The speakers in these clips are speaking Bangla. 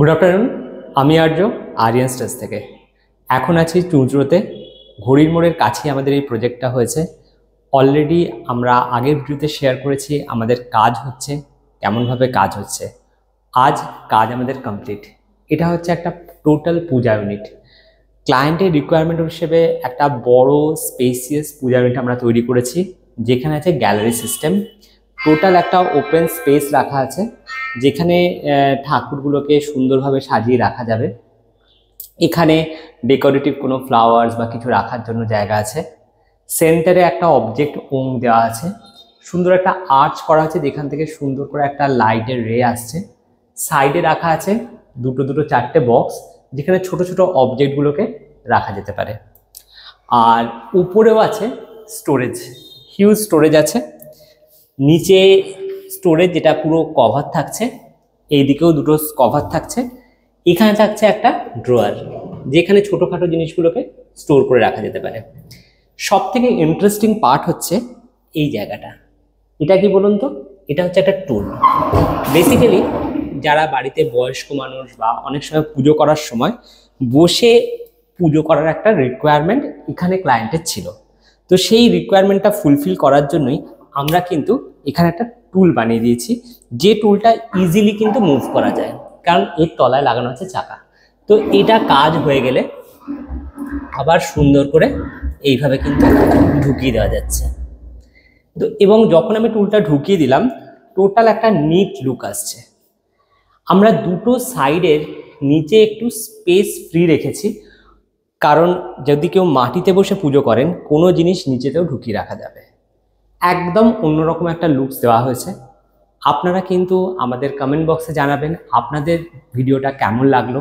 গুড আফটারনুন, আমি আর্য আরিয়ান স্টাস থেকে। এখন আছি চুঁচুড়োতে, ঘড়ির মোড়ের কাছেই আমাদের এই প্রজেক্টটা হয়েছে। অলরেডি আমরা আগের ভিডিওতে শেয়ার করেছি আমাদের কাজ হচ্ছে, কেমনভাবে কাজ হচ্ছে। আজ কাজ আমাদের কমপ্লিট। এটা হচ্ছে একটা টোটাল পূজা ইউনিট। ক্লায়েন্টের রিকোয়ারমেন্ট হিসেবে একটা বড় স্পেসিয়াস পূজা ইউনিট আমরা তৈরি করেছি, যেখানে আছে গ্যালারি সিস্টেম। টোটাল একটা ওপেন স্পেস রাখা আছে, যেখানে ঠাকুরগুলোকে সুন্দরভাবে সাজিয়ে রাখা যাবে। এখানে ডেকোরেটিভ কোনো ফ্লাওয়ার্স বা কিছু রাখার জন্য জায়গা আছে। সেন্টারে একটা অবজেক্ট ওম দেওয়া আছে, সুন্দর একটা আর্চ করা আছে, যেখান থেকে সুন্দর করে একটা লাইটের রে আসছে। সাইডে রাখা আছে দুটো দুটো চারটে বক্স, যেখানে ছোট ছোট অবজেক্টগুলোকে রাখা যেতে পারে। আর উপরেও আছে স্টোরেজ, হিউজ স্টোরেজ আছে। নিচে স্টোরেজ যেটা পুরো কভার থাকছে, এইদিকেও দুটো কভার থাকছে। এখানে থাকছে একটা ড্রয়ার, যেখানে ছোটোখাটো জিনিসগুলোকে স্টোর করে রাখা যেতে পারে। সব থেকে ইন্টারেস্টিং পার্ট হচ্ছে এই জায়গাটা। এটা কি বলুন তো? এটা হচ্ছে একটা টুল। বেসিক্যালি যারা বাড়িতে বয়স্ক মানুষ বা অনেক সময় পুজো করার সময় বসে পুজো করার একটা রিকোয়ারমেন্ট এখানে ক্লায়েন্টের ছিল, তো সেই রিকোয়ারমেন্টটা ফুলফিল করার জন্যই আমরা কিন্তু এখানে একটা টুল বানিয়ে দিয়েছি, যে টুলটা ইজিলি কিন্তু মুভ করা যায়, কারণ এর তলায় লাগানো আছে চাকা। তো এটা কাজ হয়ে গেলে আবার সুন্দর করে এইভাবে কিন্তু ঢুকিয়ে দেওয়া যাচ্ছে। তো এবং যখন আমি টুলটা ঢুকিয়ে দিলাম, টোটাল একটা নিট লুক আসছে। আমরা দুটো সাইডের নিচে একটু স্পেস ফ্রি রেখেছি, কারণ যদি কেউ মাটিতে বসে পুজো করেন, কোনো জিনিস নিচেতেও ঢুকিয়ে রাখা যাবে। একদম অন্যরকম একটা লুকস দেওয়া হয়েছে। আপনারা কিন্তু আমাদের কমেন্ট বক্সে জানাবেন আপনাদের ভিডিওটা কেমন লাগলো,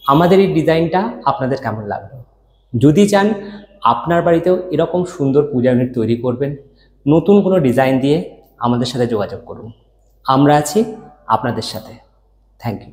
আমাদের এই ডিজাইনটা আপনাদের কেমন লাগলো। যদি চান আপনার বাড়িতেও এরকম সুন্দর পূজা ইউনিট তৈরি করবেন, নতুন কোনো ডিজাইন দিয়ে আমাদের সাথে যোগাযোগ করুন। আমরা আছি আপনাদের সাথে। Thank you.